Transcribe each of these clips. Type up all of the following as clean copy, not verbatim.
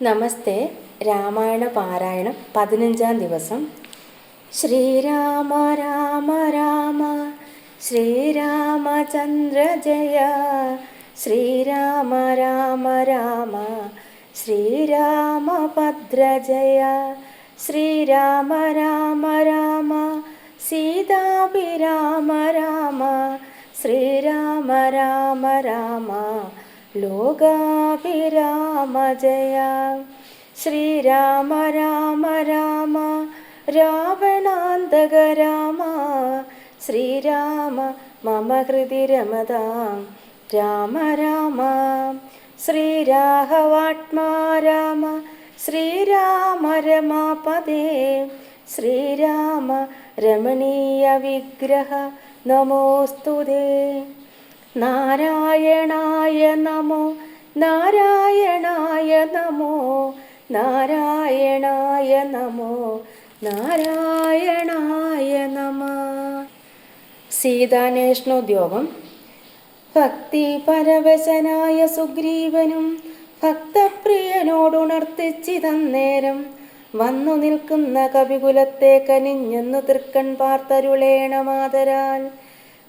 നമസ്തേ. രാമായണ പാരായണം 15-ാം ദിവസം. ശ്രീരാമ രാമ രാമ ശ്രീരാമചന്ദ്ര ജയ, ശ്രീരാമ രാമ രാമ ശ്രീരാമഭദ്ര ജയ, ശ്രീരാമ രാമ രാമ സീതാഭിരാമ രാമ, ശ്രീരാമ രാമ രാമ ലോകാഭിരാമ ജയ, ശ്രീരാമ രാമ രാമ രാവണാന്തക രാമ, ശ്രീരാമ മമ ഹൃദി രമതാം രാമ രാമ, ശ്രീരാഘവാത്മാ രാമ ശ്രീരാമ രമാപദേ, ശ്രീരാമ രമണീയ വിഗ്രഹ നമോസ്തുതേ. നാരായണായ നമോ നാരായണായ നമോ നാരായണായ നമോ നാരായണായ നമഃ. സീതാന്വേഷണോദ്യോഗം. ഭക്തി പരവശനായ സുഗ്രീവനും ഭക്തപ്രിയനോടുണർത്തിച്ചിതന്നേരം വന്നു നിൽക്കുന്ന കവികുലത്തെ കനിഞ്ഞെന്നു തൃക്കൺ പാർത്തരുളേണമാതരാൽ,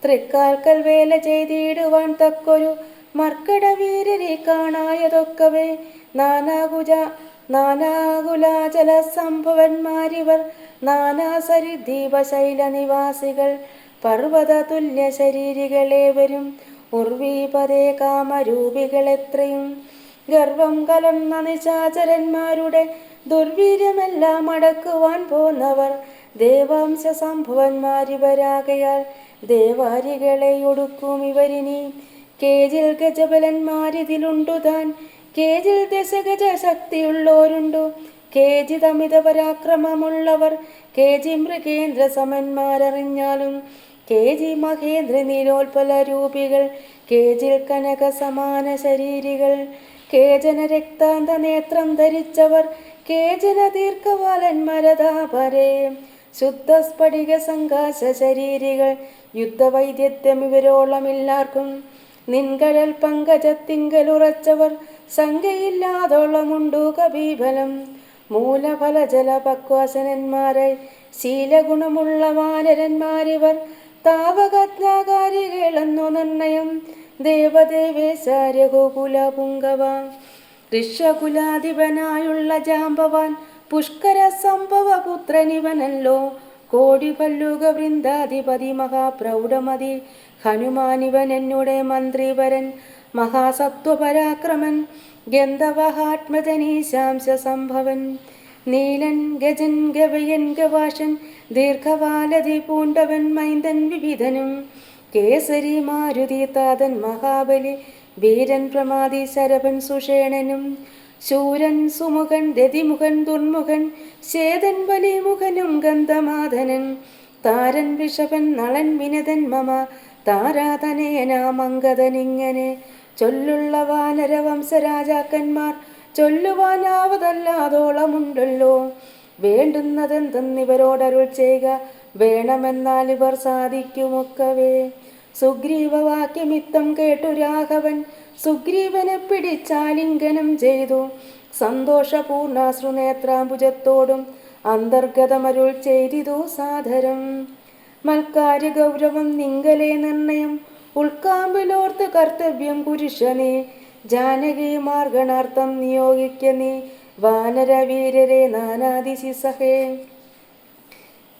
തൃക്കാൽക്കൽ വേല ചെയ്തിടുവാൻ തക്കൊരു മർക്കടവീരരെ കാണായതൊക്കവേ നാനാകുലാചല സംഭവന്മാരിവർ, നാനാസരിദ്വീപശൈല നിവാസികൾ, പർവ്വത തുല്യ ശരീരികളേവരും, ഉർവീപദേ കാമരൂപികളെത്രയും, ഗർവം കലർന്ന നിശാചരന്മാരുടെ ദുർവീര്യമെല്ലാം അടക്കുവാൻ പോന്നവർ, ദേവാംശ സംഭവന്മാരിവരാകയാൽ ദേവാരികളെ ഒടുക്കും ഇവരിനി. കേജിൽ ഗജബലന്മാരിതിലുണ്ടു താൻ, കേജിൽ ദശഗജ ശക്തിയുള്ളോരുണ്ടു, കേജിതമിത പരാക്രമമുള്ളവർ, കേജി മൃഗേന്ദ്ര സമന്മാരറിഞ്ഞാലും, കേജി മഹേന്ദ്ര നീലോൽപല രൂപികൾ, കേജിൽ കനക സമാന ശരീരികൾ, കേജന രക്താന്ത നേത്രം ധരിച്ചവർ, കേജന ദീർഘവാലന്മരതാപരേ, ശുദ്ധ സ്ഫടിക സംഘാശ ശരീരികൾ, യുദ്ധവൈദ്യത്വം ഇവരോളമില്ലാർക്കും. നിൻകഴൽ പങ്കജത്തിങ്കലുറച്ചവർ, സംഖ്യയില്ലാതോളമുണ്ടു കപീഫലം, മൂലഫല ജലപക്വാസനന്മാരായി ശീലഗുണമുള്ള വാനരന്മാരിവർ, താവകജ്ഞാകാരികളെന്നു നിർണയം, ദേവദേവേശ രഘുകുല പുങ്കവ, ഋഷ്യകുലാധിപനായുള്ള ജാമ്പവാൻ, പുഷ്കര സംഭവ പുത്രനിവനല്ലോ, കോടിപല്ലുക വൃന്ദാധിപതി മഹാപ്രൗഢമതി, ഹനുമാനിവൻ എന്നുടെ മന്ത്രിവരൻ, മഹാസത്വപരാക്രമൻ, ഗന്ധവഹാത്മജനീശാംശ സംഭവൻ, നീലൻ ഗജൻ ഗവയൻ ഗവാഷൻ, ദീർഘവാലധി പൂണ്ടവൻ മൈന്ദൻ വിവിധനും, കേസരി മാരുതി താതൻ മഹാബലി, വീരൻ പ്രമാദി ശരഭൻ സുഷേണനും, ശൂരൻ സുമുഖൻ രതിമുഖൻ ദുർമുഖൻ, ശേതൻ വലിമുഖനും ഗന്ധമാധനൻ, താരൻ വിഷഭൻ നളൻ വിനതൻ മമ താരാതനയനാമംഗതനിങ്ങനെ, ചൊല്ലുള്ള വാനരവംശരാജാക്കന്മാർ ചൊല്ലുവാനാവതല്ലാതോളമുണ്ടല്ലോ. വേണ്ടുന്നതെന്തെന്നിവരോടരുൾ ചെയ്യുക, വേണമെന്നാൽ ഇവർ സാധിക്കുമൊക്കവേ. സുഗ്രീവവാക്യമിത്തം കേട്ടു രാഘവൻ, സുഗ്രീവനെ പിടിച്ചാലിംഗനം ചെയ്തു, സന്തോഷപൂർണാശ്രുനേത്രാംബുജത്തോടും അന്തർഗതമരുൾ ചെയ്തിതു സാദരം. മൽക്കാര്യ ഗൗരവം നിങ്കലേ നിർണയം, ഉൾക്കാമ്പിലോർത്ത് കർത്തവ്യം കുരുഷ നീ, ജാനകി മാർഗണാർത്ഥം നിയോഗിക്ക നീ, വാനരവീരരെ നാനാദിശിസഹേ.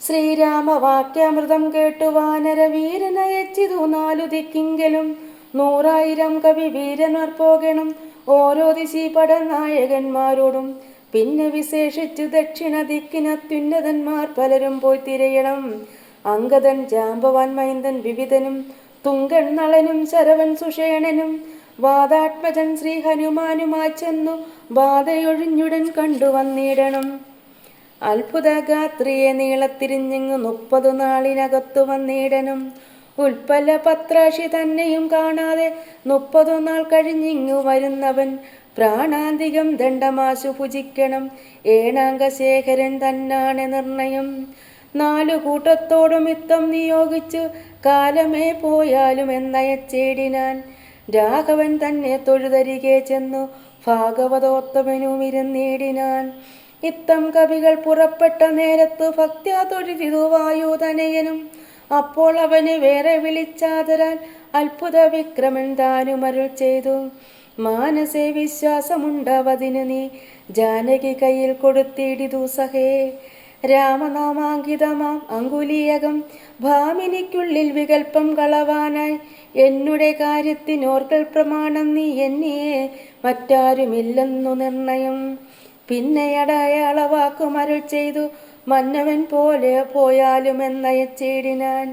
ശ്രീരാമവാക്യാമൃതം കേട്ടു വാനരവീരനയച്ചിതു 4 ദിക്കിങ്കലും, 100,000 കവി വീരന്മാർ പോകണം ഓരോ ദിശി പടനായകന്മാരോടും, പിന്നെ വിശേഷിച്ചു ദക്ഷിണ ദിക്കിനത്യുന്നതന്മാർ പലരും പോയി തിരയണം. അങ്കദൻ ജാമ്പവാൻ മൈന്ദൻ വിവിധനും, തുങ്കൻ നളനും ശരവൻ സുഷേണനും, വാദാത്മജൻ ശ്രീ ഹനുമാനുമായി ചെന്നു ബാധയൊഴിഞ്ഞുടൻ കണ്ടുവന്നിടണം. അത്ഭുതഗാത്രിയെ നീളത്തിരിഞ്ഞിങ്ങു 30 നാളിനകത്തു വന്നിടണം. ഉൽപ്പല പത്രാശി തന്നെയും കാണാതെ 30 നാൾ കഴിഞ്ഞിങ്ങു വരുന്നവൻ, പ്രാണാന്തികം ദണ്ഡമാശു ഭുജിക്കണം. ഏണാംഗശേഖരൻ തന്നാണ് നിർണയം. 4 കൂട്ടത്തോടും യുദ്ധം നിയോഗിച്ചു കാലമേ പോയാലും എന്നയച്ചേടിനാൻ. രാഘവൻ തന്നെ തൊഴുതരികെ ചെന്നു ഭാഗവതോത്തമനുമിരുന്നേടിനാൻ. ഇത്തം കവികൾ പുറപ്പെട്ട നേരത്തു ഭക്ത്യാ തൊഴുതിതു വായുതനയനും. അപ്പോൾ അവനെ വേറെ വിളിച്ചാതരാൽ അത്ഭുത വിക്രമൻ താനുമരുൾ ചെയ്തു. മാനസേ വിശ്വാസമുണ്ടാവതിന് നീ ജാനകി കയ്യിൽ കൊടുത്തിടിതു സഹേ. രാമനാമാങ്കിതമാം അങ്കുലീയകം ഭാമിനിക്കുള്ളിൽ വികൽപ്പം കളവാനായി എന്നുടെ കാര്യത്തിനോർക്കൽ പ്രമാണം നീ എന്നിയെ മറ്റാരുമില്ലെന്നു നിർണയം. പിന്നെ അടയാളവാക്കുമരുൾ ചെയ്തു മന്നവൻ പോലെ പോയാലുമെന്നയച്ചേടിനാൻ.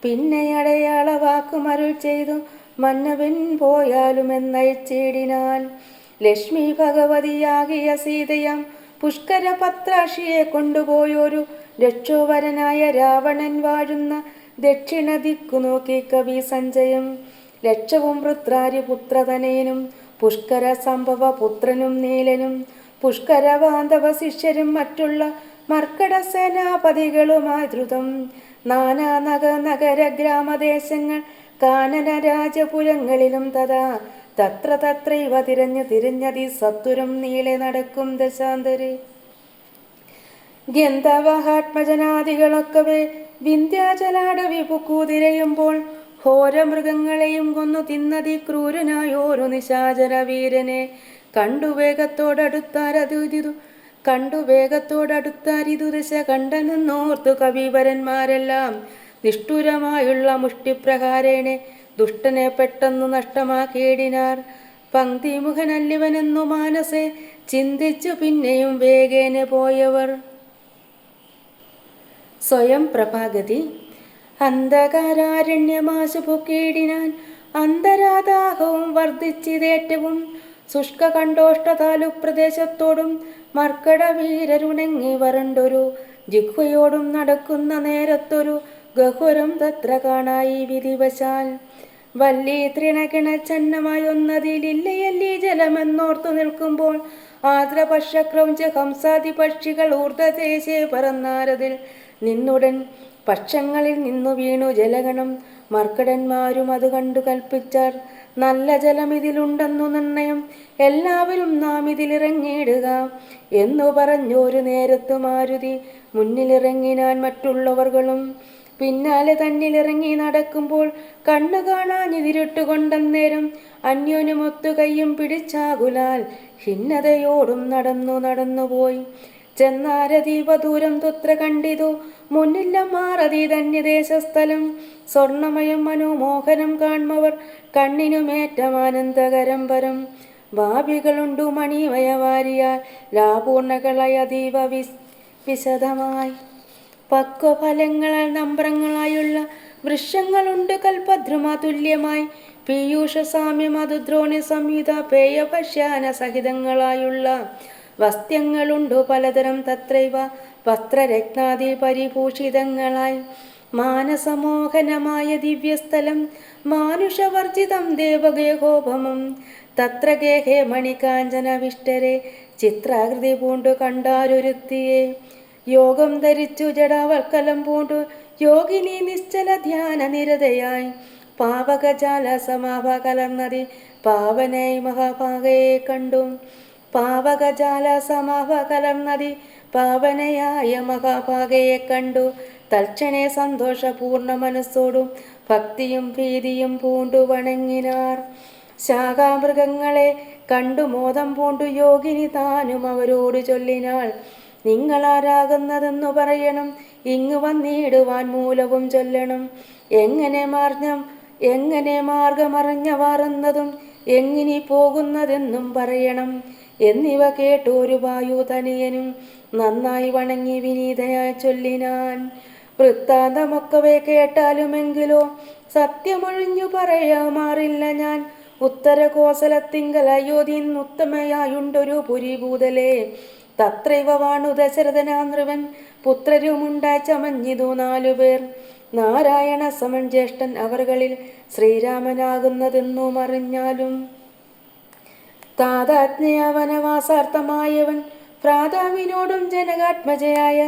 പിന്നെ അടയാളവാക്കുമരുൾ ചെയ്തു മന്നവൻ പോയാലുമെന്നയച്ചേടിനാൻ. ലക്ഷ്മി ഭഗവതിയാകിയ സീതയാം പുഷ്കര പത്രാക്ഷിയെ കൊണ്ടുപോയൊരു രക്ഷോവരനായ രാവണൻ വാഴുന്ന ദക്ഷിണ ദിക്കു നോക്കി കവി സഞ്ജയം. ലക്ഷവും വൃത്രാരിപുത്രതനയനും പുഷ്കര സംഭവ പുത്രനും നീലനും പുഷ്കര ബാന്ധവ ശിഷ്യരും മറ്റുള്ള മർക്കട സേനാപതികളുമായി ദ്രുതം നാനാ നഗര ഗ്രാമദേശങ്ങൾ കാനന രാജപുരങ്ങളിലും തഥാ തത്ര തത്രൈവ തിരഞ്ഞതി സത്വരം നീളെ നടക്കും ദശാന്തരെ. ഗന്ധവഹാത്മജനാദികളൊക്കവേ വിന്ധ്യാചലാടവി പുക്കൂതിരയുമ്പോൾ ഘോരമൃഗങ്ങളെയും കൊന്നു തിന്നതി ക്രൂരനായോരു നിശാചര വീരനെ കണ്ടു വേഗത്തോടടുത്താരിതു ദശ കണ്ടനെന്നോർത്തു കവിവരന്മാരെല്ലാം നിഷ്ഠുരമായുള്ള മുഷ്ടിപ്രഹാരേണെ ദുഷ്ടനെ പെട്ടെന്നു നഷ്ടമാക്കിയിടിനാർ. പങ്ക്തിമുഖനല്ലിവനെന്നു മാനസെ ചിന്തിച്ചു പിന്നെയും വേഗേന പോയവർ. സ്വയം പ്രഭാഗതി. അന്ധകാരാരണ്യമാശു പൊക്കിയിടിനാൻ അന്തരാദാഹവും വർദ്ധിച്ചിതേറ്റവും ശുഷ്ക കണ്ടോഷ്ടതാലു പ്രദേശത്തോടും മർക്കട വീരരുണങ്ങി വരണ്ടൊരു ജിഹ്വയോടും നടക്കുന്ന നേരത്തൊരു ഗഹുരം തത്ര കാണായി വിധിവശാൽ. വല്ലി തൃണകിണച്ചന്നമായൊന്നതിലില്ലയല്ലി ജലമെന്നോർത്തു നിൽക്കുമ്പോൾ ആദ്രപക്ഷക്രൗഞ്ച ഹംസാദി പക്ഷികൾ ഊർദ്ധദേശേ പറന്നാരതിൽ നിന്നുടൻ പക്ഷങ്ങളിൽ നിന്നു വീണു ജലഗണം. മർക്കടന്മാരും അത് കണ്ടു കൽപ്പിച്ചാർ നല്ല ജലം ഇതിലുണ്ടെന്നു നിർണയം. എല്ലാവരും നാം ഇതിലിറങ്ങിയിടുക എന്നു പറഞ്ഞൊരു നേരത്തു മാരുതി മുന്നിലിറങ്ങിനാൻ. മറ്റുള്ളവർകളും പിന്നാലെ തന്നിലിറങ്ങി നടക്കുമ്പോൾ കണ്ണു കാണാനിതിരിട്ടുകൊണ്ടന്നേരം അന്യോന്യമൊത്തു കയ്യും പിടിച്ചാകുലാൽ ഖിന്നതയോടും നടന്നുപോയി. ചെന്നാരദീപദൂരം തൊത്ര കണ്ടിതു മുന്നില്ല മാറതി ധന്യദേശസ്ഥലം. സ്വർണമയം മനോമോഹനം കാൺമവർ കണ്ണിനുമേറ്റമാനന്ദകരം പരം. ഭാവികളുണ്ടു മണിമയവാരിയാൽ ലാപൂർണകളായ അതീവ വിശദമായി. പക്വഫലങ്ങളാൽ നമ്രങ്ങളായുള്ള വൃക്ഷങ്ങളുണ്ട് കൽപദ്രുമ തുല്യമായി. പീയൂഷ സാമ്യം അത് ദ്രോണി സംയുത പേയപശ്യാന സഹിതങ്ങളായുള്ള വസ്ത്യങ്ങളുണ്ടു പലതരം തത്രൈവ വസ്ത്രരത്നാദി പരിഭൂഷിതങ്ങളായി. മാനസമോഹനമായ ദിവ്യസ്ഥലം മാനുഷവർജിതം ദേവഗേഹോപമം. തത്ര ഗേഹേ മണികാഞ്ചന വിഷ്ടരെ ചിത്രാകൃതി പൂണ്ടു കണ്ടാരൊരുത്തിയെ. യോഗം ധരിച്ചു ജടാവൽക്കലം പൂണ്ടു യോഗിനി നിശ്ചല ധ്യാന നിരതയായി. പാവകജാല സമാഭ കലർന്നതി പാവനായി മഹാഭാഗയെ കണ്ടു. പാവകജാല സമാഭ കലർന്നതി പാവനയായ മഹാഭാഗയെ കണ്ടു. തൽക്ഷണേ സന്തോഷപൂർണ്ണ മനസ്സോടും ഭക്തിയും ഭീതിയും പൂണ്ടു വണങ്ങിനാർ. ശാഖാമൃഗങ്ങളെ കണ്ടു മോദം പൂണ്ടു യോഗിനി താനും അവരോട് ചൊല്ലിനാൾ. നിങ്ങളാരാകുന്നതെന്നു പറയണം, ഇങ്ങു വന്നിടുവാൻ മൂലവും ചൊല്ലണം. എങ്ങനെ മാർഗമറിഞ്ഞവാറുന്നതും എങ്ങിനി പോകുന്നതെന്നും പറയണം എന്നിവ കേട്ടൊരു വായുതനയനും നന്നായി വണങ്ങി വിനീതയായി ചൊല്ലിനാൻ. വൃത്താന്തമൊക്കവേ കേട്ടാലുമെങ്കിലോ സത്യമൊഴിഞ്ഞു പറയാമാറില്ല ഞാൻ. ഉത്തര കോസലത്തിങ്കൽ അയോധ്യൻ ഉത്തമയായുണ്ടൊരു പുരിഭൂതലേ. തത്രൈവ വാണു ദശരഥനാനൃവൻ പുത്രരുമുണ്ടായി ചമഞ്ഞിതു 4 പേർ. നാരായണ സമൻ ജ്യേഷ്ഠൻ അവർകളിൽ ശ്രീരാമനാകുന്നതെന്നും അറിഞ്ഞാലും. താതാജ്ഞയ വനവാസാർത്ഥമായവൻ ഭ്രാതാവിനോടും ജനകാത്മജയായ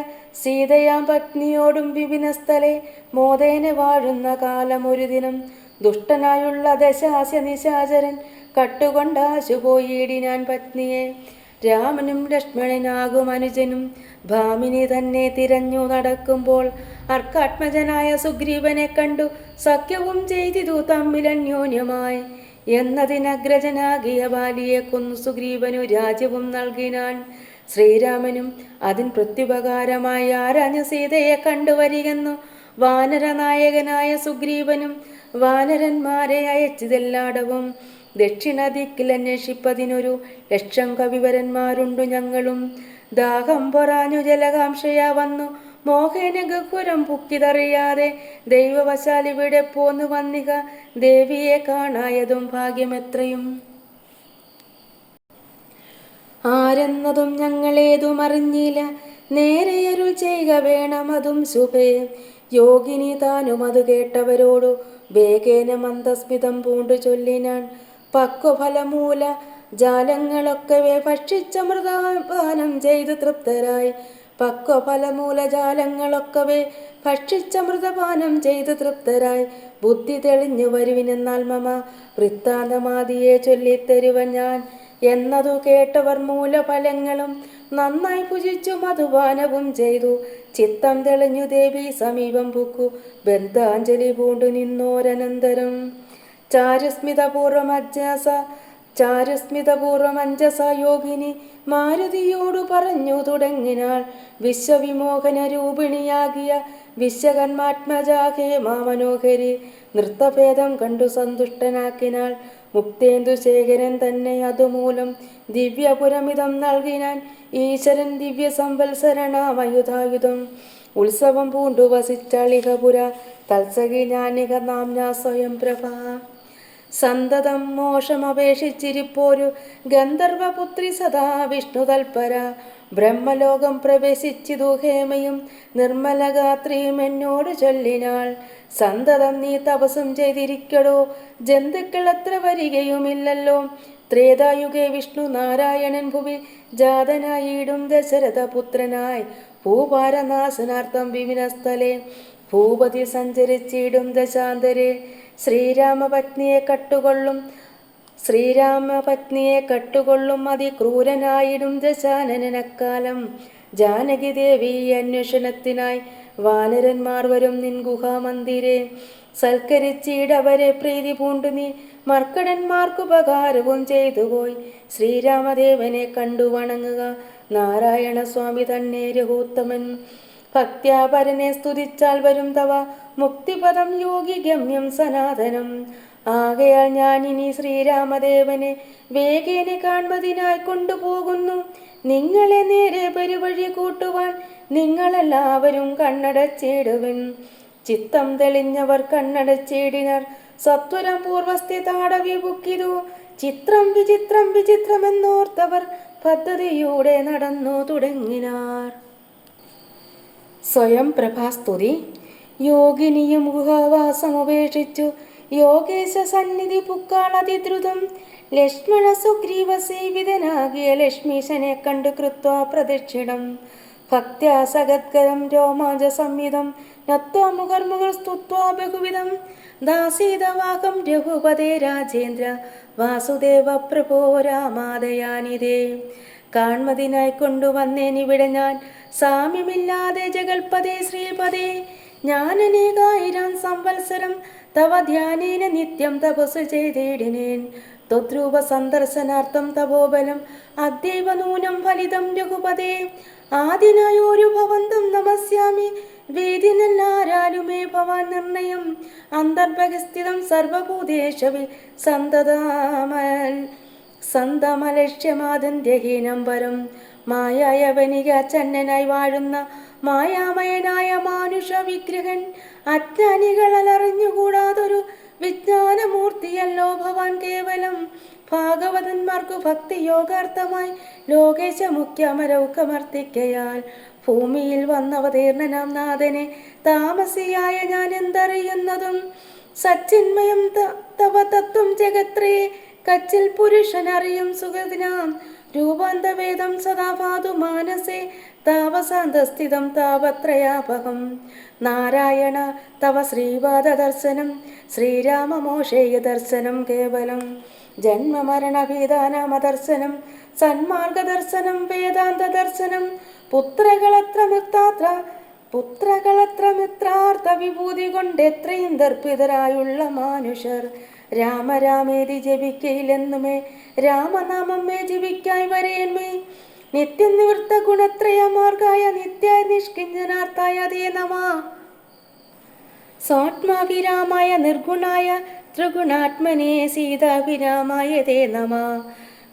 സീതയാം പത്നിയോടും വിപിനസ്ഥലെ മോദേന വാഴുന്ന കാലമൊരു ദിനം ദുഷ്ടനായുള്ള ദശാസ്യ നിശാചരൻ കട്ടുകൊണ്ടാശുപോയിടിനാൻ പത്നിയെ. രാമനും ലക്ഷ്മണനാകും അനുജനും ഭാമിനി തന്നെ തിരഞ്ഞു നടക്കുമ്പോൾ അർക്കാത്മജനായ സുഗ്രീവനെ കണ്ടു സഖ്യവും ചെയ്തിതു തമ്മിലന്യോന്യമായി. എന്നതിനഗ്രജനാകിയ ബാലിയെ കൊന്നു സുഗ്രീവനു രാജ്യവും നൽകിനാൻ. ശ്രീരാമനും അതിൻ പ്രത്യുപകാരമായി ആരാഞ്ഞ സീതയെ കണ്ടുവരികെന്നു വാനരനായകനായ സുഗ്രീവനും വാനരന്മാരെ അയച്ചതെല്ലാടവും. ദക്ഷിണ ദിക്കിൽ അന്വേഷിപ്പതിനൊരു ലക്ഷം കവിവരന്മാരുണ്ടു ഞങ്ങളും. ദാഹം പൊറാഞ്ഞു ജലകാംക്ഷയാ വന്നു മോഹേന ഗഹ്വരം പുക്കിതറിയാതെ ദൈവവശാൽ ഇവിടെ പോന്നു വന്നിക ദേവിയെ കാണായതും ഭാഗ്യമെത്രയും. ആരെന്നതും ഞങ്ങളേതും അറിഞ്ഞില്ല, നേരെയരുൾ ചെയ്യുക വേണമതും ശുഭേ. യോഗിനി താനും അത് കേട്ടവരോടു വേഗേന മന്ദസ്മിതം പൂണ്ടു ചൊല്ലിനാൻ. പക്വഫലമൂല ജാലങ്ങളൊക്കവേ ഭക്ഷിച്ചമൃതപാനം ചെയ്തു തൃപ്തരായി. പക്വഫലമൂലജാലങ്ങളൊക്കവേ ഭക്ഷിച്ചമൃതപാനം ചെയ്തു തൃപ്തരായി. ബുദ്ധി തെളിഞ്ഞു വരുവിനെന്നാൽ മമ വൃത്താന്തമാദിയെ ചൊല്ലിത്തരുവൻ ഞാൻ. എന്നതു കേട്ടവർ മൂലഫലങ്ങളും നന്നായി ഭുജിച്ചു മധുപാനവും ചെയ്തു. ചിത്തം തെളിഞ്ഞു ദേവി സമീപം പുക്കു ബന്ധാഞ്ജലി പൂണ്ടു നിന്നോരനന്തരം. ചാരുസ്മിതപൂർവമഞ്ജസ യോഗിനി മാരുതിയോടു പറഞ്ഞു തുടങ്ങിനാൾ. വിശ്വവിമോഹന രൂപിണിയാകിയ വിശ്വകർമാത്മജാഹേ മാമനോഹരി നൃത്തഭേദം കണ്ടു സന്തുഷ്ടനാക്കിനാൾ. മുക്തേന്ദുശേഖരൻ തന്നെ അതുമൂലം ദിവ്യപുരമിതം നൽകിനാൻ. ഈശ്വരൻ ദിവ്യ സംവത്സരണാമയുധായുധം ഉത്സവം പൂണ്ടു വസിച്ചാളികപുര തത്സഖി ജ്ഞാനിക നാംന സ്വയം പ്രഭ. സന്തതം മോഷമപേക്ഷിച്ചിരിപ്പോരു ഗന്ധർവപുത്രി സദാ വിഷ്ണു തൽപര. ബ്രഹ്മലോകം പ്രവേശിച്ചിതു ഹേമയും നിർമ്മലഗാത്രിയും എന്നോട് ചൊല്ലിനാൾ. സന്തതം നീ തപസ്സും ചെയ്തിരിക്കടോ, ജന്തുക്കൾ അത്ര വരികയുമില്ലല്ലോ. ത്രേതായുഗേ വിഷ്ണു നാരായണൻ ഭുവി ജാതനായിടും ദശരഥപുത്രനായി ഭൂഭാരനാശനാർത്ഥം വിവിനസ്ഥലെ ഭൂപതി സഞ്ചരിച്ചിടും ദശാന്തരെ. ശ്രീരാമപത്നിയെ കട്ടുകൊള്ളും അതിക്രൂരനായിടും ദശാനനക്കാലം. ജാനകി ദേവി അന്വേഷണത്തിനായി വാനരന്മാർ വരും നിൻ ഗുഹാമന്ദിരെ. സൽക്കരിച്ചിടവരെ പ്രീതി പൂണ്ടു നീ മർക്കടന്മാർക്കുപകാരവും ചെയ്തുപോയി. ശ്രീരാമദേവനെ കണ്ടു വണങ്ങുക നാരായണ സ്വാമി തന്നെ രഘുത്തമൻ. ഭക്ത്യാപരനെ സ്തുതിച്ചാൽ വരും തവ മുക്തിപദം യോഗി ഗമ്യം സനാതനം. ആകയാൽ ഞാനിനി ശ്രീരാമദേവനെ വേഗേന കാൺമതിനായി കൊണ്ടുപോകുന്നു. നിങ്ങളെ നേരെ പെരുവഴി കൂട്ടുവാൻ നിങ്ങളെല്ലാവരും കണ്ണടച്ചിടുവൻ. ചിത്തം തെളിഞ്ഞവർ കണ്ണടച്ചിടിനർ സത്വരം പൂർവസ്ഥിതാടവി ബുക്കിതു. ചിത്രം വിചിത്രം വിചിത്രമെന്നോർത്തവർ പദ്ധതിയൂടെ നടന്നു തുടങ്ങിനാർ. സ്വയം പ്രഭാസ്തുതി. യോഗിനിയും ഗുഹാവാസമുപേക്ഷിച്ചു യോഗേശ സന്നിധി പുക്കാളതിദ്രുതം. ലക്ഷ്മണ സുഗ്രീവ സേവിതനാകിയ ലക്ഷ്മീശനെ കണ്ടു കൃത്വാ പ്രദക്ഷിണം. ഭക്ത്യാ സഗദ്ഗതം രോമാഞ്ച സംയുതം നത്വാ മുഖർമുഖർ സ്തുത്വാ ബഹുവിധം. ദാസീതവാകം രഘുപതേ രാജേന്ദ്ര വാസുദേവ പ്രഭോ രാമാദയാനിതേ. കാൺമതിനായി കൊണ്ടുവന്നേനിവിടെ ഞാൻ സാമ്യമില്ലാതെ ജഗൽപതേ ശ്രീപതേ. ഞാൻ അനേകായിരം സംവത്സരം തവ ധ്യാനേന നിത്യം തപസ്സു ചെയ്തിടിനേൻ. ത്വദ്രൂപ സന്ദർശനാർത്ഥം തപോബലം അദ്യൈവ നൂനം ഫലിതം രഘുപതേ. ആദിനായോരു ഭവന്തം നമസ്യാമി വേദിനല്ലാരാലുമേ ഭവാൻ നിർണയം. അന്തർഭഗസ്ഥിതം സർവഭൂതേഷവി സന്തമലക്ഷ്യമാദന്ത്യഹീനം വരം. മായായ വനിക ചന്നനായി വാഴുന്ന മായാമയനായ മാനുഷ വിഗ്രഹൻ. അജ്ഞാനികൾ അലറിഞ്ഞുകൂടാതൊരു വിജ്ഞാനമൂർത്തിയല്ലോ ഭവാൻ കേവലം. ഭാഗവതന്മാർക്കു ഭക്തിയോഗാർത്ഥമായി ലോകേശ മുഖ്യമരൗക്കമർത്തിക്കയാൽ ഭൂമിയിൽ വന്നവതീർണനാം നാഥനെ താമസിയായ ഞാൻ എന്തറിയുന്നതും. സച്ചിന്മയം തവ തത്വം ജഗത്രേ കച്ചിൽ പുരുഷനറിയും സുഗതിനാം. രൂപാന്തവേദം സദാ പാതു മാനസേ താവസാന്തസ്ഥിതം താവത്രയാപകം. നാരായണ തവ ശ്രീപാദ ദർശനം ശ്രീരാമമോഷേയ ദർശനം കേവലം. ജന്മമരണഭേദാനാമദർശനം സന്മാർഗദർശനം വേദാന്ത ദർശനം പുത്രകളത്ര മിത്രാർത്ഥ വിഭൂതി കൊണ്ട് എത്രയും ദർപ്പിതരായുള്ള മാനുഷർ രാമരാമേതി ജപിക്കയിലെന്നുമേ രാമനാമമേ ജപിക്കായി വരേന്മേ നിത്യം നിവൃത്ത ഗുണത്രയമാർഗായ നിത്യായ നിഷ്കിഞ്ചനാർത്ഥായ അതേ നമ സ്വാത്മാഭിരാമായ നിർഗുണായ ത്രിഗുണാത്മനേ സീതാഭിരാമായ തേ നമ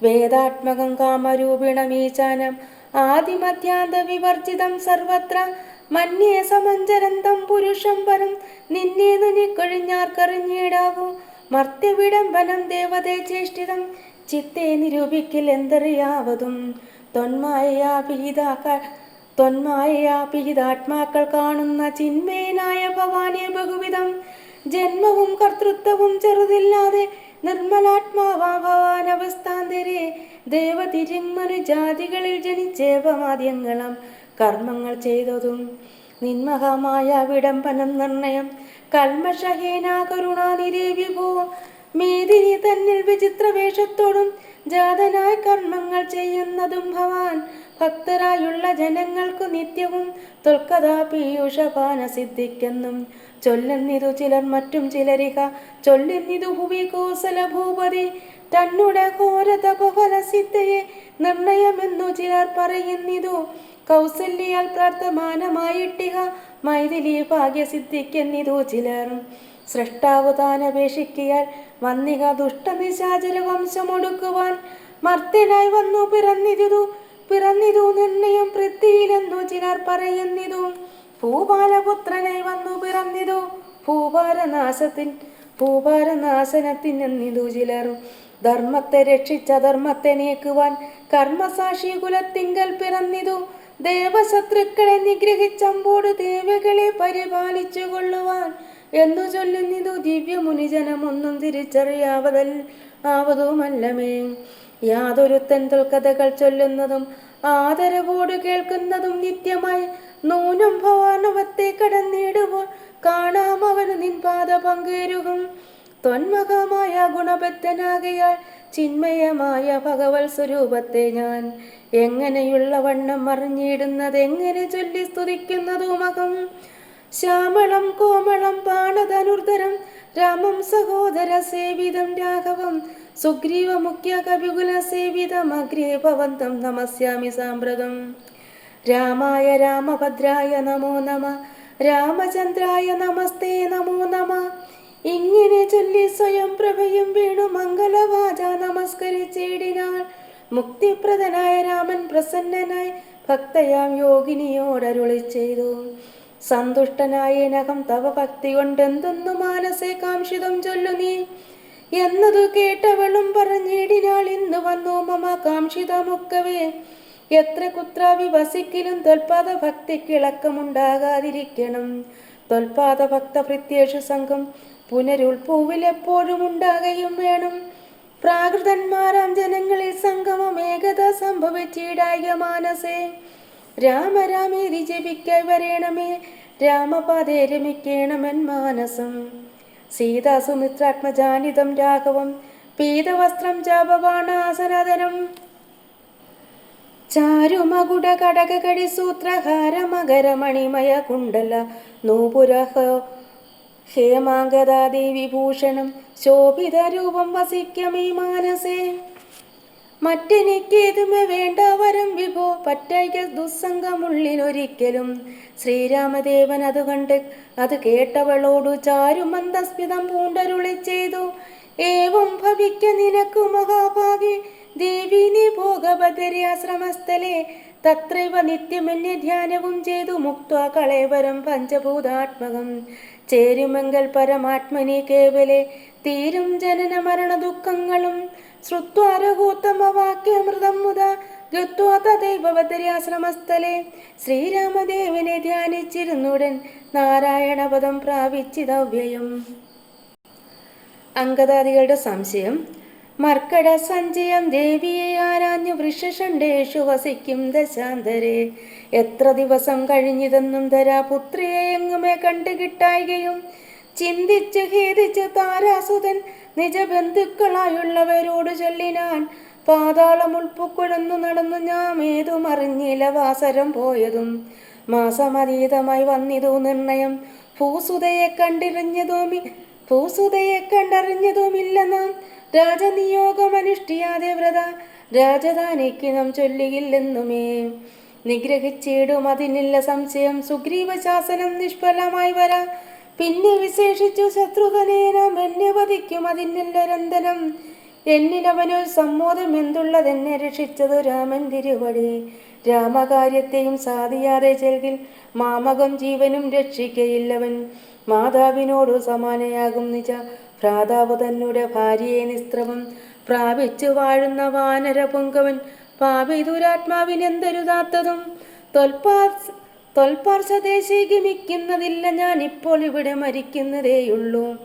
വേദാത്മകം കാമരൂപിണമീചാനം ആദിമധ്യാന്ത വിവർജിതം സർവത്ര മന്യേ സമഞ്ചരന്തം പുരുഷം പരം നിന്നേന്നു നിക്കൊഴിഞ്ഞാർക്കറിഞ്ഞിടാവൂ മർത്യവിടംബനം ദേവതേ ചേഷ്ടിതം ചിത്തെ നിരൂപിക്കിൽ എന്തറിയാവതും തൊന്മായയാപിഹിതാത്മാക്കൾ കാണുന്ന ചിന്മയനായ ഭവാനെ ബഹുവിധം ജന്മവും കർത്തൃത്വവും ചെറുതില്ലാതെ നിർമ്മലാത്മാവാ ഭവാൻ അവസ്ഥാന്തരെ ദേവതിരിങ്മനുജാതികളിൽ ജനിച്ചേവമാദ്യങ്ങളും കർമ്മങ്ങൾ ചെയ്തതും നിന്മഹമായ വിടംബനം നിർണയം കൽമഷഹീനാ കരുണാനിരേ വിഭോ മേദിനി തന്നിൽ വിചിത്ര വേഷത്തോടും ജാതനായി കർമ്മങ്ങൾ ചെയ്യുന്നതും ഭവാൻ ഭക്തരായുള്ള ജനങ്ങൾക്കു നിത്യവും തൊൽക്കഥാ പീയൂഷപാന സിദ്ധിക്കെന്നും ചൊല്ലുന്നിതു ചിലർ മറ്റും ചിലരിക ചൊല്ലുന്നിതു ഭുവി കോസല ഭൂപതി തന്നുടെ ഘോര തപഫല സിദ്ധയെ നിർണയമെന്നു ചിലർ പറയുന്നിതു കൗസല്യാൽ പ്രാർത്ഥമാനമായിട്ടിക മൈഥിലി ഭാഗ്യസിദ്ധിക്കെന്നിതു ചിലർ സൃഷ്ടാവു താനപേക്ഷിക്കിയാൽ വന്നിക ദുഷ്ടനിശാചര വംശമൊടുക്കുവാൻ മർത്യനായി വന്നു പിറന്നിതു നിർണയം പൃഥ്വിയിലെന്നു ചിലർ പറയുന്നിതു ഭൂപാലപുത്രനായി വന്നു പിറന്നിതു ഭൂഭാരനാശനത്തിനെന്നിതു ചിലർ ധർമ്മത്തെ രക്ഷിച്ച ധർമ്മത്തെ നീക്കുവാൻ കർമ്മസാക്ഷി കുലത്തിങ്കൽ പിറന്നിതു ദേവശത്രുക്കളെ നിഗ്രഹിച്ചമ്പോട് ദേവകളെ പരിപാലിച്ചു കൊള്ളുവാൻ എന്നു ചൊല്ലുന്നിതു ദിവ്യമുനിജനമൊന്നും തിരിച്ചറിയാവതുമല്ലമേ യാതൊരുത്തൻ കഥകൾ ചൊല്ലുന്നതും ആദരവോട് കേൾക്കുന്നതും നിത്യമായി നൂനം ഭവാനുവത്തെ കടന്നിടുമ്പോൾ കാണാം അവന് നിൻ പാദ പങ്കേരുകും ത്വന്മകമായ ഗുണബദ്ധനാകയാൽ ചിന്മയമായ ഭഗവത് സ്വരൂപത്തെ ഞാൻ എങ്ങനെയുള്ള വണ്ണം അറിഞ്ഞിടുന്നത് എങ്ങനെ ചൊല്ലി സ്തുതിക്കുന്നതുമകം ശ്യാമളം കോമളം പാണധനുർധരം രാമം സഹോദര സേവിതം രാഘവം സുഗ്രീവ മുഖ്യ കവികുല സേവിതം അഗ്രേ ഭവന്തം നമസ്യാമി സാമ്പ്രതം രാമായ രാമഭദ്രായ നമോ നമ രാമചന്ദ്രായ നമസ്തേ നമോ നമ ഇങ്ങനെ ചൊല്ലി സ്വയം പ്രഭയും വീണു മംഗളവാച നമസ്കരിച്ചിടിനാൾ മുക്തിപ്രദനായ രാമൻ പ്രസന്നനായി ഭക്തയാം യോഗിനിയോടരുളി ചെയ്തു സന്തുഷ്ടനായ നഖം തവ ഭക്തി കൊണ്ടെന്തെന്നു മാനസേ കാംക്ഷിതം ചൊല്ലു നീ എന്നതു കേട്ടവളും പറഞ്ഞിടിനാൾ ഇന്ന് വന്നു മമ കാംക്ഷിതമൊക്കവേ എത്ര കുത്രാവി വസിക്കലും തൊൽപാദ ഭക്തിക്കിളക്കമുണ്ടാകാതിരിക്കണം തൊൽപാദ ഭക്ത ഭൃത്യേഷു സംഘം പുനരുൾപൂവിൽ എപ്പോഴും ഉണ്ടാകുകയും വേണം പ്രാകൃതന്മാരാം ജനങ്ങളിൽ സംഗമം ഏകത സംഭവിച്ചിടായ മാനസേ രാമരാമേരി ജപിക്കായി വരേണമേ രാമപാദേ രമിക്കേണമെൻ മാനസം സീതാ സുമിത്രാത്മജാനിതം രാഘവം പീതവസ്ത്രം ജാപവാണാസനതരം ചാരുമകുട കടകടി സൂത്രഹാര മകരമണിമയ കുണ്ടല നൂപുരഹ ഹേമാംഗദാ വിഭൂഷണം ശോഭിത രൂപം വസിക്കമീ മാനസേ മറ്റെനിക്കേതുമേ വേണ്ട വരം വിഭോ പറ്റൈക ദുസ്സംഗമുള്ളിലൊരിക്കലും ശ്രീരാമദേവൻ അത് കേട്ടവളോടു ചാരുമന്ദസ്മിതം പൂണ്ടരുളി ചെയ്തു ഏവം ഭവിക്ക നിനക്കു മഹാഭാഗ്യ ദേവി നീ ഭോഗഭദ്രയാശ്രമസ്ഥലേ തത്രൈവ നിത്യമെന്നെ ധ്യാനവും ചെയ്തു മുക്ത കളേവരം പഞ്ചഭൂതാത്മകം ചേരുമെങ്കൽ പരമാത്മനി കേവലെ തീരും ജനന മരണ ദുഃഖങ്ങളും ശ്രുത്വാരഹോത്തമവാക്യമൃതം മുത ഗത്വാ തദൈവ ബദര്യാശ്രമസ്ഥലേ ശ്രീരാമദേവനെ ധ്യാനിച്ചിരുന്നുടൻ നാരായണപദം പ്രാപിച്ചിതവ്യയം. അങ്കദാദികളുടെ സംശയം. മർക്കട സഞ്ചയം ദേവിയെ ആരാഞ്ഞു വൃഷഷണ്ടേഷു വസിക്കും ദശാന്തരെ എത്ര ദിവസം കഴിഞ്ഞിതെന്നും ധരാപുത്രിയെ എങ്ങുമേ കണ്ടു കിട്ടായികയും ചിന്തിച്ചു ഖേദിച്ചു താരാസുതൻ നിജബന്ധുക്കളായുള്ളവരോട് ചൊല്ലിനാൻ. പാതാളം ഉൾപ്പുക്കുഴന്നു നടന്നു ഞാൻ ഏതും അറിഞ്ഞില്ല വാസരം പോയതും. മാസമതീതമായി വന്നിതു നിർണയം. ഭൂസുതയെ കണ്ടറിഞ്ഞതുമില്ല നാം. രാജനിയോഗമനുഷ്ഠിയാതെ വ്രത രാജധാനിക്ക് നാം ചൊല്ലുകില്ലെന്നുമേ. നിഗ്രഹിച്ചിടും അതിനില്ല സംശയം. സുഗ്രീവ ശാസനം നിഷ്ഫലമായി വരാ. പിന്നെ വിശേഷിച്ചു ശത്രുഘ്നെ നാം എന്നെ വധിക്കും അതിനില്ല രന്തനം. എന്നിലവനൊരു സമ്മോദം എന്തുള്ളതെന്നെ രക്ഷിച്ചതു രാമൻ തിരുവടി. രാമകാര്യത്തെയും സാധിയാതെ ചെൽകിൽ മാമകം ജീവനും രക്ഷിക്കയില്ലവൻ. മാതാവിനോടു സമാനയാകും നിജ ഭ്രാതാവ് തന്നെ ഭാര്യയെ നിസ്ത്രവം പ്രാപിച്ചു വാഴുന്ന വാനര പൊങ്കവൻ. പാപി ദുരാത്മാവിനെന്തരുതാത്തതും തൊൽപാർശദേശി ഗമിക്കുന്നതില്ല. ഞാൻ ഇപ്പോൾ ഇവിടെ മരിക്കുന്നതേയുള്ളൂ.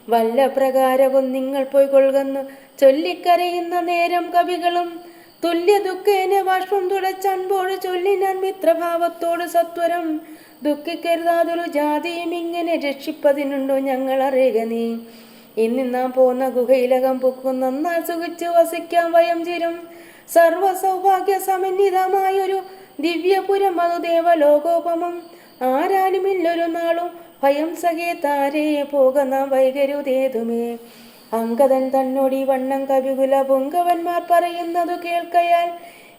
വല്ല പ്രകാരവും നിങ്ങൾ പോയി കൊള്ളുന്നു ചൊല്ലിക്കരയുന്ന നേരം കവികളും. തുല്യ ദുഃഖേനെ ബാഷ്പം തുടച്ചൻപോട് ചൊല്ലിനാൻ മിത്രഭാവത്തോട് സത്വരം. ദുഃഖിക്കരുതാതൊരു ജാതിയും ഇങ്ങനെ രക്ഷിപ്പതിനുണ്ടോ ഞങ്ങൾ അറിയുക നീ. ഇന്ന് നാം പോന്ന ഗുഹയിലകം പൊക്കും നന്നാൽ സുഖിച്ചു വസിക്കാം വയം ചിരം. സർവ സൗഭാഗ്യ സമന്വിതമായൊരു ദിവ്യപുരം അതു ദേവലോകോപമം. ആരാനുമില്ലൊരു നാളും ഭയം സഖേ താരേ പോക നാം വൈകരുതേതുമേ. അങ്കദൻ തന്നോടി വണ്ണം കവികുല പൊങ്കവന്മാർ പറയുന്നതു കേൾക്കയാൽ.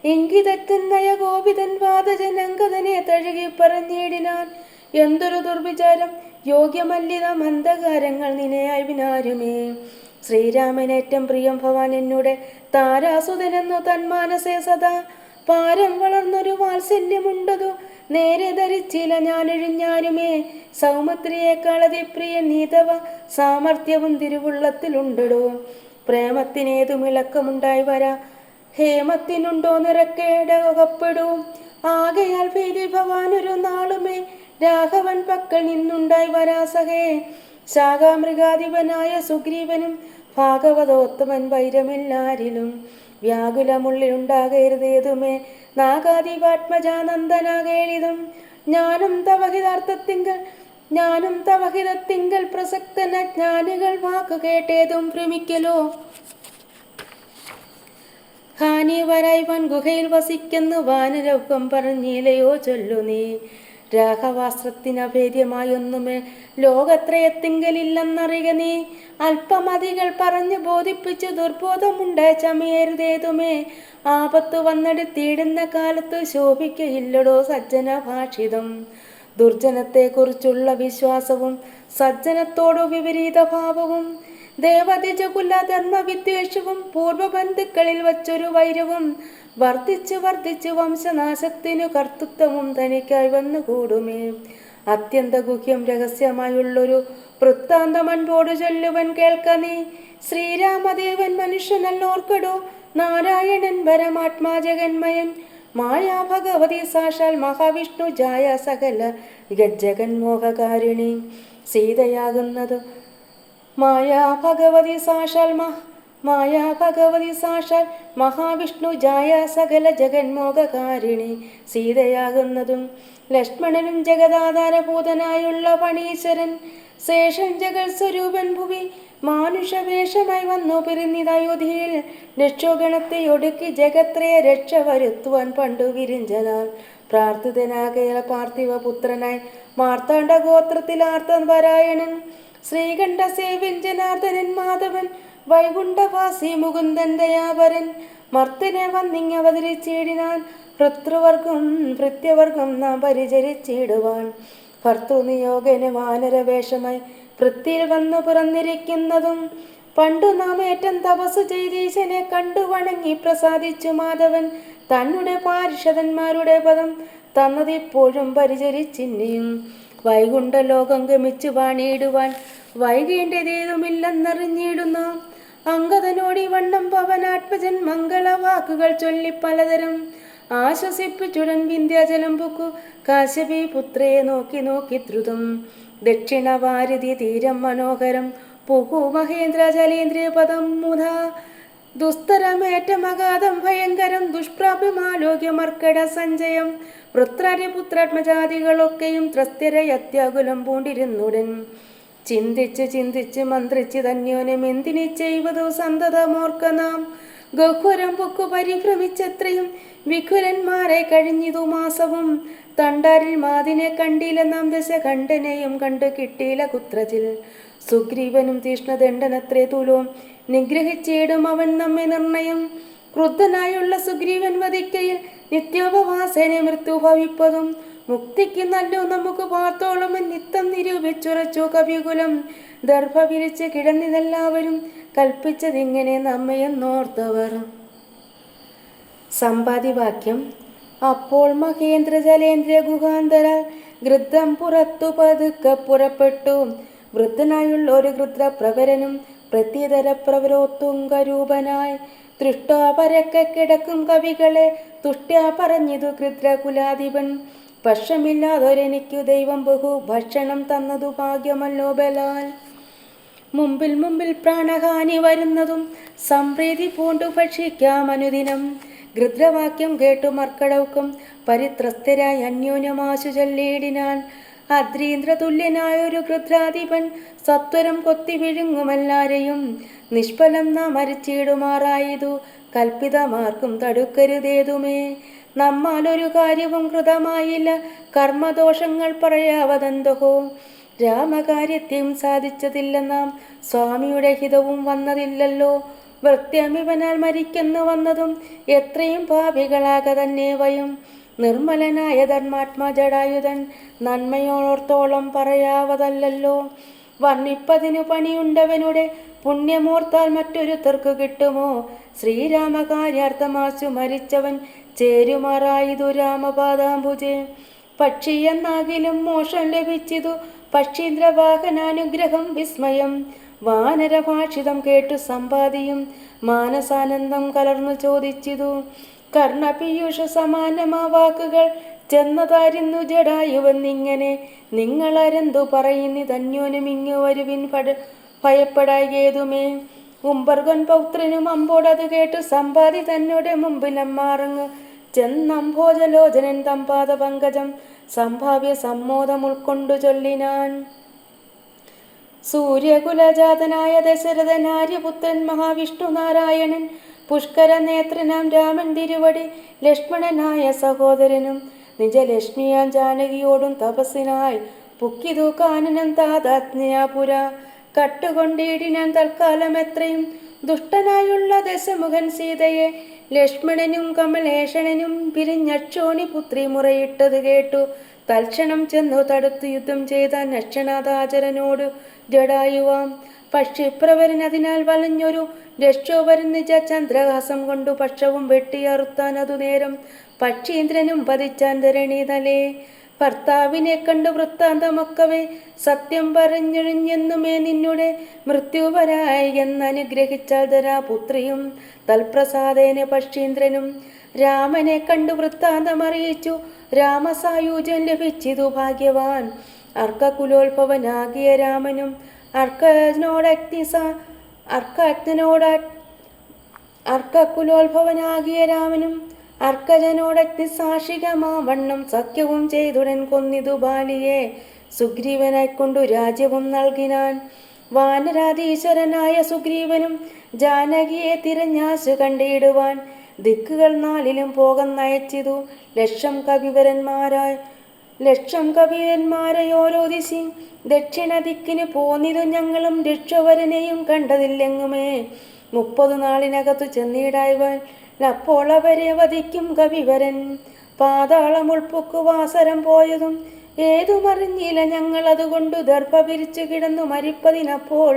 ഇങ്കിതത്തുന്നയ ഗോപിതൻ വാദജൻ അങ്കദനെ തഴുകി പറഞ്ഞിടിനാൻ. എന്തൊരു ദുർവിചാരം യോഗ്യമല്ലിത മന്ദകാരങ്ങൾ നിനയായി വിനാരുമേ. ശ്രീരാമനേറ്റം പ്രിയം ഭവാൻ എന്നോട് താരാസുതനെന്നു തന്മാനസേ സദാ. പാരം വളർന്നൊരു വാത്സല്യമുണ്ടതു നേരെ ധരിച്ചില്ല ഞാനൊഴിഞ്ഞാരുമേ. സൗമിത്രിയേക്കാളതി പ്രിയ നീതവ സാമർഥ്യവും തിരുവുള്ളത്തിലുണ്ടടോ. പ്രേമത്തിനേതും ഇളക്കമുണ്ടായി വരാ. ഹേമത്തിനുണ്ടോ നിറക്കേടകപ്പെടൂ. ആകയാൽ ഭീതി ഭവാനൊരു നാളുമേ രാഘവൻ പക്കൽ നിന്നുണ്ടായി വരാ സഹേ. ശാഖാമൃഗാധിപനായ സുഗ്രീവനും ഭാഗവതോത്തമൻ വൈരമില്ലാരിലും. വ്യാകുലമുള്ളിലുണ്ടാകരുതേതുമേ നാഗാധിപാത്മജാനന്ദനാകേളിതും. ഞാനും തവഹിതത്തിങ്കൽ പ്രസക്തന ജ്ഞാനികൾ വാക്കു കേട്ടേതും ഭ്രമിക്കലോ. ഹാനി വരായി വൻ ഗുഹയിൽ വസിക്കുന്നു വാനരൗക്കം പറഞ്ഞില്ലയോ ചൊല്ലു നീ. രാഘവാസ്ത്രത്തിനഭേദ്യമായൊന്നുമേ ലോകത്രയത്തിങ്കലില്ലെന്നറിയുക നീ. അല്പമതികൾ പറഞ്ഞു ബോധിപ്പിച്ചു ദുർബോധമുണ്ടായി ചമയരുതേതുമേ. ആപത്തു വന്നെടുത്തിടുന്ന കാലത്ത് ശോഭിക്കയില്ലടോ സജ്ജന ഭാഷിതം. ദുർജനത്തെക്കുറിച്ചുള്ള വിശ്വാസവും സജ്ജനത്തോടു വിപരീത ഭാവവും ദേവദിജകുല ധർമ്മവിദ്വേഷവും പൂർവബന്ധുക്കളിൽ വച്ചൊരു വൈരവും വർദ്ധിച്ചു വംശനാശത്തിനു കർത്തൃത്വവും തനിക്കായി വന്നുകൂടുമേ. അത്യന്ത ഗുഹ്യം രഹസ്യമായുള്ളൊരു വൃത്താന്തമൻപോട് ചൊല്ലുവൻ കേൾക്ക നീ. ശ്രീരാമദേവൻ മനുഷ്യനല്ലോർക്കടോ നാരായണൻ പരമാത്മാ ജഗന്മയൻ. മായാ ഭഗവതി സാക്ഷാൽ മഹാവിഷ്ണു ജായ സകല ജഗന്മോഹകാരിണി. സീതയാകുന്നത് മായാ ഭഗവതി സാക്ഷാൽ മഹാവിഷ്ണു ജായ സകല ജഗന്മോഹകാരിണി. സീതയാകുന്നതും ലക്ഷ്മണനും ജഗദാധാരഭൂതനായുള്ള പണീശ്വരൻ. ശേഷൻ ജഗൽ സ്വരൂപൻ ഭുവി മാനുഷവേഷമായി വന്നു പിരിഞ്ഞിതയോധ്യയിൽ. രക്ഷോഗണത്തെ ഒടുക്കി ജഗത്രയ രക്ഷ വരുത്തുവാൻ പണ്ടു വിരിഞ്ചനാൽ പ്രാർത്ഥിതനാകയ പാർത്ഥിവപുത്രനായി മാർത്താണ്ഡ ഗോത്രത്തിൽ ആർത്തപരായണൻ. ശ്രീകണ്ഠ സേവൻ ജനാർദ്ദനൻ മാധവൻ വൈകുണ്ഠവാസി മുകുന്ദൻ ദയാപരൻ. മർത്തിനെ വന്നിങ്ങവതരിച്ചിടിനാൻ ഭൃത്യവർഗം നാം പരിചരിച്ചിടുവാൻ. ഭർത്തൃനിയോഗന് വാനരവേഷമായി വൃത്തിയിൽ വന്നു പിറന്നിരിക്കുന്നതും പണ്ടു നാം ഏറ്റം തപസ് ചെയ്തീശനെ കണ്ടു വണങ്ങി പ്രസാദിച്ചു മാധവൻ. തന്നെ പാരിഷദന്മാരുടെ പദം തന്നതിപ്പോഴും പരിചരിച്ചിന്നെയും. വൈകുണ്ഠ ലോകം ഗമിച്ചു വാണിയിടുവാൻ വൈകേണ്ടതേതുമില്ലെന്നറിഞ്ഞിടുന്ന അങ്കദനോടി വണ്ണം പവനാത്മജൻ മംഗളവാക്കുകൾ ചൊല്ലി പലതരം ആശ്വസിപ്പിച്ചുടൻ വിന്ധ്യാചലം പൊക്കു കാശ്യപി പുത്രയെ നോക്കി ദ്രുതം. ദക്ഷിണവാരിധി തീരം മനോഹരം പുകു മഹേന്ദ്ര ജലേന്ദ്രിയ പദം മുധാ. ദുസ്തരമേറ്റമഗാധം ഭയങ്കരം ദുഷ്പ്രാപ്യമാലോക്യമർക്കട സഞ്ചയം. പുത്രാത്മജാതികളൊക്കെയും ത്രസ്ത്യരയത്യാകുലം പൂണ്ടിരുന്നുടൻ. ചിന്തിച്ച് ചിന്തിച്ച് മന്ത്രിച്ച് തന്യോനം എന്തിനെ ചെയ്വതു സന്തതമോർക്ക നാം. ഗഹ്വരം പൊക്കു പരിഭ്രമിച്ചത്രയും വിഖുരന്മാരെ കഴിഞ്ഞിതു മാസവും. തണ്ടാരിൽ മാതിനെ കണ്ടില്ല നാം ദശകണ്ഠനെയും കണ്ടു കിട്ടിയില്ല കുത്രത്തിൽ. സുഗ്രീവനും തീഷ്ണദണ്ഡനത്രേ തുലോം നിഗ്രഹിച്ചിടും അവൻ നമ്മെ നിർണയം. ക്രുദ്ധനായുള്ള സുഗ്രീവൻ വധിക്കയിൽ നിത്യോപവാസനെ മൃത്യു ഭവിപ്പതും. മുക്തിക്ക് നല്ലോ നമുക്ക് പാർത്തോളം നിത്തം നിരൂപിച്ചുറച്ചു കവികുലം. ദർഭ വിരിച്ച് കിടന്നിതെല്ലാവരും കൽപ്പിച്ചതിങ്ങനെ നമ്മയെന്നോർത്തവർ. സമ്പാദിവാക്യം. അപ്പോൾ മഹേന്ദ്ര ജലേന്ദ്ര ഗുഹാന്തരാൽ ഗൃദ്ധം പുറത്തു പതുക്കെ പുറപ്പെട്ടു. വൃദ്ധനായുള്ള ഒരു ഗൃദ്രപ്രവരനും പ്രത്യതര പ്രവരോത്തുങ്കരൂപനായി. ദൃഷ്ടാ പരക്കെ കിടക്കും കവികളെ തുഷ്ട്യാ പറഞ്ഞതു ഗൃദ്രകുലാധിപൻ. പക്ഷമില്ലാതൊരെനിക്കു ദൈവം ബഹു ഭക്ഷണം തന്നതു ഭാഗ്യമല്ലോ ബലാൽ. മുമ്പിൽ മുമ്പിൽ പ്രാണഹാനി വരുന്നതും സംപ്രീതി പൂണ്ടു ഭക്ഷിക്കാം അനുദിനം. ഗൃദ്രവാക്യം കേട്ടു മർക്കടൗക്കം പരിത്രസ്തരായി അന്യോന്യമാശു ചൊല്ലിയിടിനാൻ. അദ്രീന്ദ്രതുല്യനായൊരു ഗൃദ്രാധിപൻ സത്വരം കൊത്തി വിഴുങ്ങുമെല്ലാരെയും. നിഷ്ഫലം നാം മരിച്ചിടുമാറായതു കൽപ്പിതമാർക്കും തടുക്കരുതേതുമേ. നമ്മാലൊരു കാര്യവും കൃതമായില്ല കർമ്മദോഷങ്ങൾ പറയാവതെന്തോ. രാമകാര്യത്തെയും സാധിച്ചതില്ല നാം സ്വാമിയുടെ ഹിതവും വന്നതില്ലല്ലോ. വൃത്യമിവനാൽ മരിക്കുന്നു വന്നതും എത്രയും പാപികളാക തന്നെ വയും. നിർമ്മലനായ ധർമാത്മാ ജടായുധൻ നന്മയോർത്തോളം പറയാവതല്ലോ. വർണ്ണിപ്പതിനു പണിയുണ്ടവനുടെ പുണ്യമോർത്താൽ മറ്റൊരുത്തർക്ക് കിട്ടുമോ. ശ്രീരാമകാര്യാർത്ഥമാശു മരിച്ചവൻ ചേരുമാറായതു രാമപാദാംബുജെ. പക്ഷിയെന്നാകിലും മോഷം ലഭിച്ചിതു പക്ഷീന്ദ്രവാഹനാനുഗ്രഹം വിസ്മയം. വാനരഭാഷിതം കേട്ടു സമ്പാദിയും മാനസാനന്ദം കലർന്നു ചോദിച്ചിതു. കർണപീയൂഷ സമാനമാ വാക്കുകൾ ചെന്നതായിരുന്നു ജടായുവെന്നിങ്ങനെ. നിങ്ങളരെന്തു പറയുന്നിതന്യോനുമിങ്ങു വരുവിൻ ഭയപ്പെടായേതുമേ. ഉംബർഗൻ പൗത്രനും അമ്പോടത് കേട്ടു സമ്പാദി തന്നോടെ മുമ്പിലമ്മാറങ്ങ് ചെന്നംഭോജലോചനൻ തമ്പാദ പങ്കജം സംഭാവ്യ സമ്മോദം ഉൾക്കൊണ്ടു ചൊല്ലിനാൻ. സൂര്യകുലജാതനായ ദശരഥൻ ആര്യപുത്രൻ മഹാവിഷ്ണു നാരായണൻ പുഷ്കരനേത്രനാം രാമൻ തിരുവടി ലക്ഷ്മണനായ സഹോദരനും നിജലക്ഷ്മിയാൻ ജാനകിയോടും തപസ്സിനായി പുക്കിതു കാനനം താതാജ്ഞയാപുര. കട്ടുകൊണ്ടിടിനാൻ തൽക്കാലം എത്രയും ദുഷ്ടനായുള്ള ദശമുഖൻ സീതയെ. ലക്ഷ്മണനും കമലേഷണനും പിരിഞ്ഞക്ഷോണി പുത്രി മുറയിട്ടത് കേട്ടു തൽക്ഷണം ചെന്നു തടുത്തു യുദ്ധം ചെയ്ത നക്ഷണാദാചരനോട് ജടായുവാം. പക്ഷിപ്രവരനതിനാൽ വലഞ്ഞൊരു രക്ഷോവരൻ നിജ ചന്ദ്രഹാസം കൊണ്ടു പക്ഷവും വെട്ടിയറുത്താൻ അതു നേരം പക്ഷീന്ദ്രനും പതിച്ചാൻ ധരണീതലേ. ഭർത്താവിനെ കണ്ടു വൃത്താന്തമൊക്കവേ സത്യം പറഞ്ഞൊഴിഞ്ഞെന്നുമേ നിന്നുടെ മൃത്യുവരായി എന്നനുഗ്രഹിച്ചാൽ ധരാപുത്രിയും. തൽപ്രസാദേന പക്ഷീന്ദ്രനും രാമനെ കണ്ടു വൃത്താന്തമറിയിച്ചു. രാമസായൂജ്യം ലഭിച്ചിതു ഭാഗ്യവാൻ. അർക്കകുലോത്ഭവനാകിയ രാമനും അർക്കകുലോത്ഭവനാകിയ രാമനും അർക്കജനോടഗ്നിസാക്ഷികമാവണ്ണം സഖ്യവും ചെയ്തുടൻ കൊന്നിതു ബാലിയെ. സുഗ്രീവനായിക്കൊണ്ടു രാജ്യവും നൽകിനാൻ. വാനരാധീശ്വരനായ സുഗ്രീവനും ജാനകിയെ തിരഞ്ഞാശു കണ്ടിടുവാൻ ദിക്കുകൾ നാലിലും പോകന്നയച്ചിതു. ലക്ഷം കവിവരന്മാരെ ഓരോ ദിശി ദക്ഷിണ ദിക്കിന് പോന്നിതു. ഞങ്ങളും രക്ഷവരനെയും കണ്ടതില്ലെങ്ങുമേ. 30 നാളിനകത്തു ചെന്നിടായവൻ അപ്പോൾ അവരെ വധിക്കും കവിവരൻ. പാതാളം ഉൾപ്പൊക്കു വാസരം പോയതും ഏതുമറിഞ്ഞില്ല ഞങ്ങൾ. അതുകൊണ്ടു ദർഭ പിരിച്ചു കിടന്നു മരിപ്പതിനപ്പോൾ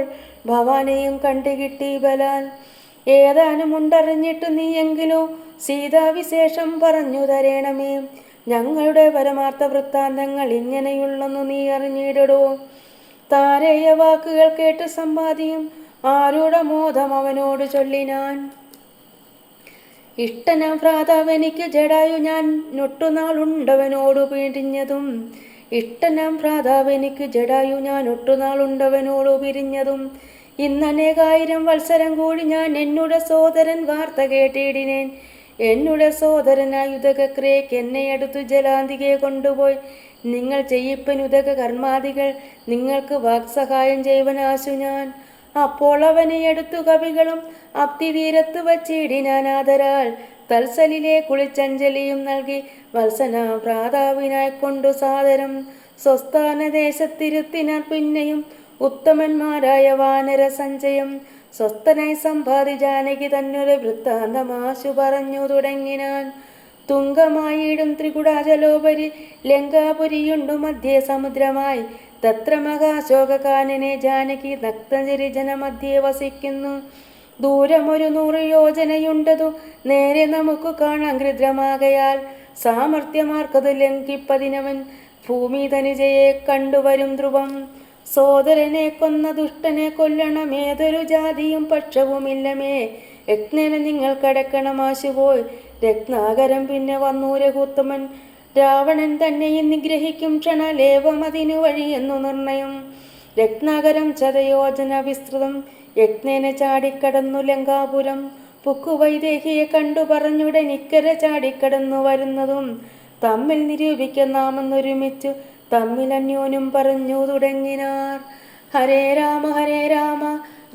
ഭവാനെയും കണ്ടുകിട്ടി ബലാൽ. ഏതാനും ഉണ്ടറിഞ്ഞിട്ട് നീയെങ്കിലോ സീതാവിശേഷം പറഞ്ഞു തരേണമേ. ഞങ്ങളുടെ പരമാർത്ഥ വൃത്താന്തങ്ങൾ ഇങ്ങനെയുള്ളെന്നു നീ അറിഞ്ഞിടടോ. താരേയ വാക്കുകൾ കേട്ട് സമ്പാദിയും ആരുടെ മോദം അവനോട് ചൊല്ലിനാൻ. ഇഷ്ടനാം ഭ്രാതാവെനിക്ക് ജടായു ഞാൻ ഒട്ടുനാളുണ്ടവനോടു പിരിഞ്ഞതും. ഇഷ്ടനാം ഭ്രാതാവെനിക്ക് ജടായു ഞാൻ ഒട്ടുനാളുണ്ടവനോടു പിരിഞ്ഞതും. ഇന്നനേകായിരം വത്സരം കൂടി ഞാൻ എന്നുടെ സോദരൻ വാർത്ത കേട്ടിടിനേൻ. എന്നുടെ സോദരനായ ഉദകക്രേക്ക് എന്നെ അടുത്തു ജലാന്തികയെ കൊണ്ടുപോയി നിങ്ങൾ ചെയ്യിപ്പനുദക കർമാദികൾ നിങ്ങൾക്ക് വാക്സഹായം ചെയ്വനാശു ഞാൻ. അപ്പോൾ അവനെ എടുത്തു കവികളും അപ്തിതീരത്ത് വച്ചിടിനാനാദരാൽ തൽസലിലെ കുളിച്ചഞ്ജലിയും നൽകി വത്സന ഭ്രാതാവിനായി കൊണ്ടു സാദരം സ്വസ്ഥാനദേശത്തിരുത്തിനാർ. പിന്നെയും ഉത്തമന്മാരായ വാനര സഞ്ചയം സ്വസ്ഥനായി സമ്പാദി ജാനകി തന്നൊരു വൃത്താന്തമാശു പറഞ്ഞു തുടങ്ങിനാൻ. തുങ്കമായിടും ത്രികുടാചലോപരി ലങ്കാപുരിയുണ്ടു മധ്യേ സമുദ്രമായി. തത്ര മഹാശോകാനനെ ജാനകി നക്തചരിജന മധ്യേ വസിക്കുന്നു. ദൂരമൊരു 100 യോജനയുണ്ടതു നേരെ നമുക്ക് കാണാൻ ഗൃദ്രമാകയാൽ. സാമർഥ്യമാർക്കത് ലംഘിപ്പതിനവൻ ഭൂമി തനുജയെ കണ്ടുവരും ധ്രുവം. സോദരനെ കൊന്ന ദുഷ്ടനെ കൊല്ലണം, ഏതൊരു ജാതിയും പക്ഷവുമില്ലമേ. യജ്ഞനെ നിങ്ങൾ കടക്കണമാശുപോയി രത്നാകരം. പിന്നെ വന്നു രഘുത്തമൻ രാവണൻ തന്നെയും നിഗ്രഹിക്കും ക്ഷണലേവം അതിനു വഴിയെന്നു നിർണയം. രത്നാകരം ചതയോജന വിസ്തൃതം യജ്ഞനെ ചാടിക്കടന്നു ലങ്കാപുരം. പുക്കുവൈദേഹിയെ കണ്ടു പറഞ്ഞുടനിക്കര ചാടിക്കടന്നു വരുന്നതും തമ്മിൽ നിരൂപിക്കുന്നാമെന്നൊരുമിച്ചു തമ്മിൽ അന്യോന്യം പറഞ്ഞു തുടങ്ങിനാർ. ഹരേ രാമ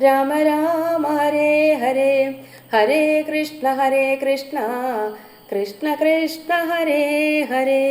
രാമ രാമ ഹരേ ഹരേ, ഹരേ കൃഷ്ണ കൃഷ്ണ കൃഷ്ണ ഹരേ ഹരേ.